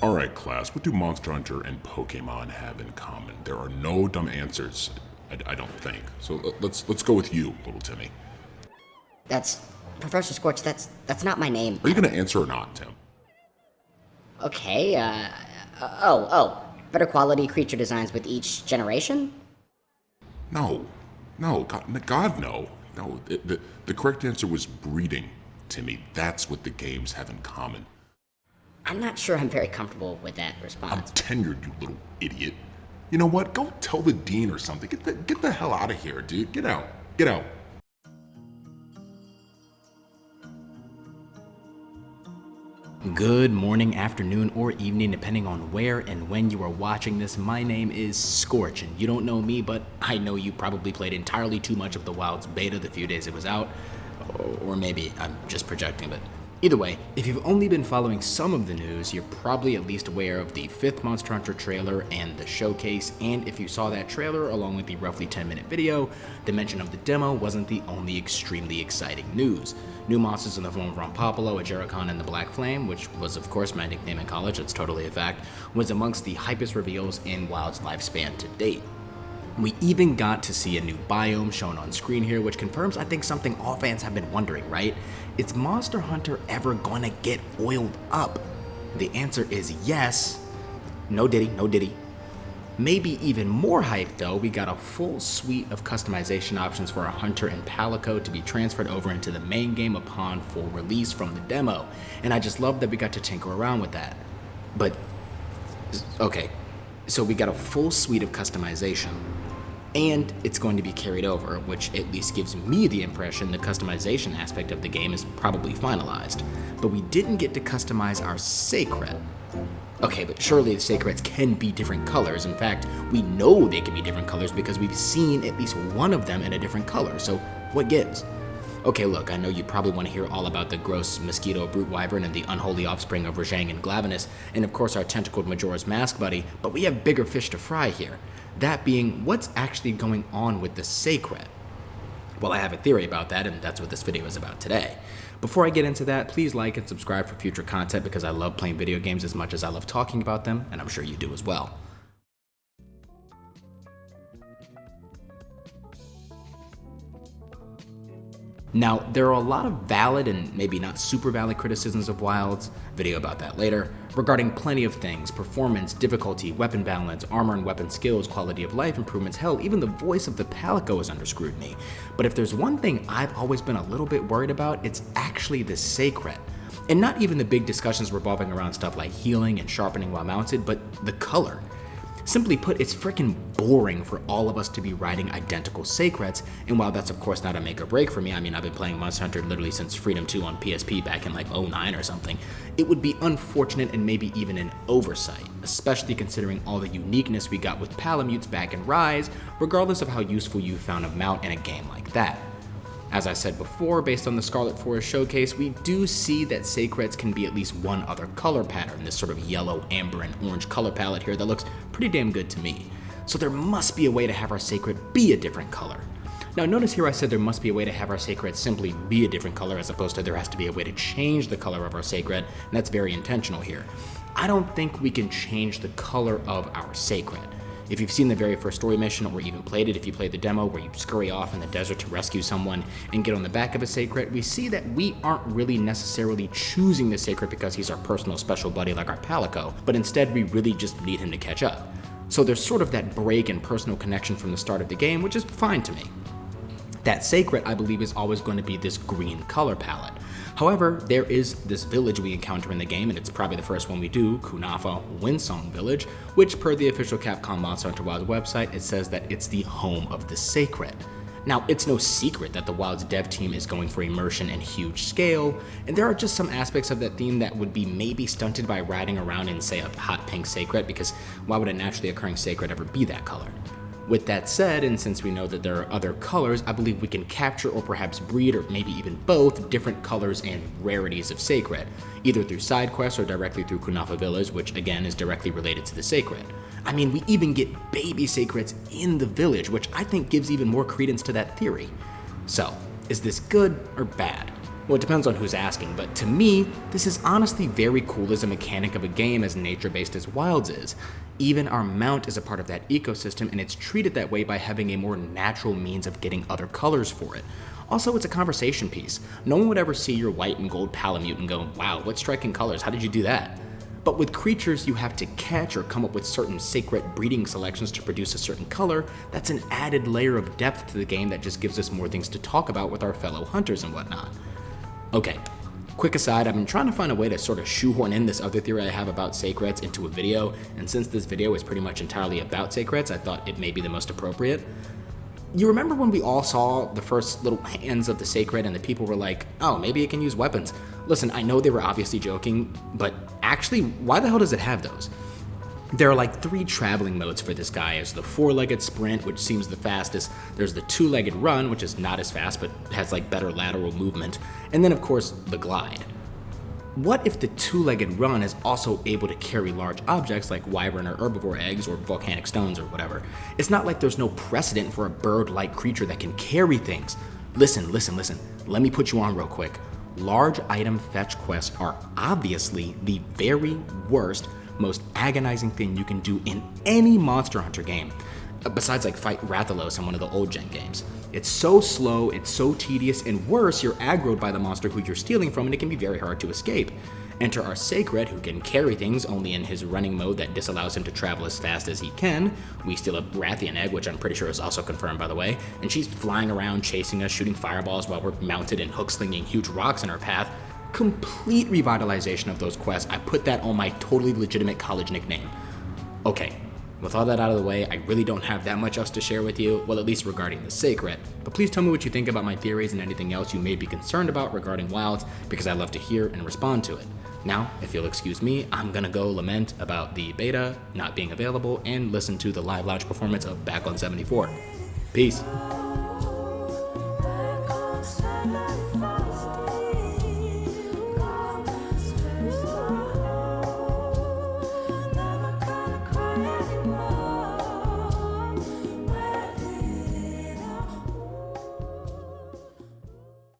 Alright class, what do Monster Hunter and Pokemon have in common? There are no dumb answers, I don't think. So let's go with you, little Timmy. That's Professor Scorch. That's not my name. Are you gonna answer or not, Tim? Okay. Better quality creature designs with each generation. No, God no. No, the correct answer was breeding, Timmy. That's what the games have in common. I'm not sure I'm very comfortable with that I'm response. tenured, you little idiot. You know what? Go tell the dean or something. Get the hell out of here, dude. Get out. Get out. Good morning, afternoon, or evening, depending on where and when you are watching this. My name is Scorch, and you don't know me, but I know you probably played entirely too much of the Wild's beta the few days it was out. Or maybe I'm just projecting, but either way, if you've only been following some of the news, you're probably at least aware of the 5th Monster Hunter trailer and the showcase, and if you saw that trailer along with the roughly 10-minute video, the mention of the demo wasn't the only extremely exciting news. New monsters in the form of Rompopolo, a Jericon, and the Black Flame, which was of course my nickname in college, it's totally a fact, was amongst the hypest reveals in WoW's lifespan to date. We even got to see a new biome shown on screen here, which confirms I think something all fans have been wondering, right? Is Monster Hunter ever gonna get oiled up? The answer is yes. No diddy, no diddy. Maybe even more hype though, we got a full suite of customization options for our Hunter and Palico to be transferred over into the main game upon full release from the demo, and I just love that we got to tinker around with that. But, okay, so we got a full suite of customization, and it's going to be carried over, which at least gives me the impression the customization aspect of the game is probably finalized. But we didn't get to customize our Seikret. Okay, but surely the Seikrets can be different colors. In fact, we know they can be different colors because we've seen at least one of them in a different color, so what gives? Okay, look, I know you probably want to hear all about the gross mosquito brute wyvern and the unholy offspring of Rajang and Glavenus, and of course our tentacled Majora's Mask buddy, but we have bigger fish to fry here. That being, what's actually going on with the Seikret? Well, I have a theory about that, and that's what this video is about today. Before I get into that, please like and subscribe for future content because I love playing video games as much as I love talking about them, and I'm sure you do as well. Now, there are a lot of valid and maybe not super valid criticisms of Wilds, video about that later, regarding plenty of things: performance, difficulty, weapon balance, armor and weapon skills, quality of life improvements, hell, even the voice of the Palico is under scrutiny. But if there's one thing I've always been a little bit worried about, it's actually the Seikret. And not even the big discussions revolving around stuff like healing and sharpening while mounted, but the color. Simply put, it's freaking boring for all of us to be riding identical Seikrets, and while that's of course not a make or break for me, I mean I've been playing Monster Hunter literally since Freedom 2 on PSP back in like '09 or something, it would be unfortunate and maybe even an oversight, especially considering all the uniqueness we got with Palamutes back in Rise, regardless of how useful you found a mount in a game like that. As I said before, based on the Scarlet Forest showcase, we do see that Seikrets can be at least one other color pattern, this sort of yellow, amber, and orange color palette here that looks pretty damn good to me. So there must be a way to have our Seikret be a different color. Now notice here I said there must be a way to have our Seikret simply be a different color as opposed to there has to be a way to change the color of our Seikret, and that's very intentional here. I don't think we can change the color of our Seikret. If you've seen the very first story mission, or even played it, if you played the demo where you scurry off in the desert to rescue someone and get on the back of a Seikret, we see that we aren't really necessarily choosing the Seikret because he's our personal special buddy like our Palico, but instead we really just need him to catch up. So there's sort of that break in personal connection from the start of the game, which is fine to me. That Seikret, I believe, is always going to be this green color palette. However, there is this village we encounter in the game, and it's probably the first one we do, Kunafa Windsong Village, which per the official Capcom Monster Hunter Wilds website, it says that it's the home of the Seikret. Now, it's no secret that the Wilds dev team is going for immersion and huge scale, and there are just some aspects of that theme that would be maybe stunted by riding around in, say, a hot pink Seikret, because why would a naturally occurring Seikret ever be that color? With that said, and since we know that there are other colors, I believe we can capture or perhaps breed, or maybe even both, different colors and rarities of Seikret, either through side quests or directly through Kunafa Village, which again is directly related to the Seikret. I mean, we even get baby Seikrets in the village, which I think gives even more credence to that theory. So, is this good or bad? Well, it depends on who's asking, but to me, this is honestly very cool as a mechanic of a game as nature-based as Wilds is. Even our mount is a part of that ecosystem, and it's treated that way by having a more natural means of getting other colors for it. Also, it's a conversation piece. No one would ever see your white and gold Palamute and go, wow, what striking colors, how did you do that? But with creatures you have to catch or come up with certain sacred breeding selections to produce a certain color, that's an added layer of depth to the game that just gives us more things to talk about with our fellow hunters and whatnot. Okay, quick aside, I've been trying to find a way to sort of shoehorn in this other theory I have about Sacrets into a video, and since this video is pretty much entirely about Sacrets, I thought it may be the most appropriate. You remember when we all saw the first little hands of the Sacred and the people were like, oh, maybe it can use weapons? Listen, I know they were obviously joking, but actually, why the hell does it have those? There are like 3 traveling modes for this guy. There's the 4-legged sprint, which seems the fastest. There's the 2-legged run, which is not as fast, but has like better lateral movement. And then of course, the glide. What if the 2-legged run is also able to carry large objects like wyvern or herbivore eggs or volcanic stones or whatever? It's not like there's no precedent for a bird-like creature that can carry things. Listen. Let me put you on real quick. Large item fetch quests are obviously the very worst, most agonizing thing you can do in any Monster Hunter game, besides like fight Rathalos in one of the old gen games. It's so slow, it's so tedious, and worse, you're aggroed by the monster who you're stealing from, and it can be very hard to escape. Enter our Seikret, who can carry things only in his running mode that disallows him to travel as fast as he can. We steal a Rathian egg, which I'm pretty sure is also confirmed by the way, and she's flying around chasing us, shooting fireballs while we're mounted and hook slinging huge rocks in our path. Complete revitalization of those quests. I put that on my totally legitimate college nickname. Okay, with all that out of the way, I really don't have that much else to share with you, well, at least regarding the Seikret. But please tell me what you think about my theories and anything else you may be concerned about regarding Wilds, because I love to hear and respond to it. Now, if you'll excuse me, I'm gonna go lament about the beta not being available and listen to the live launch performance of Back on 74. Peace.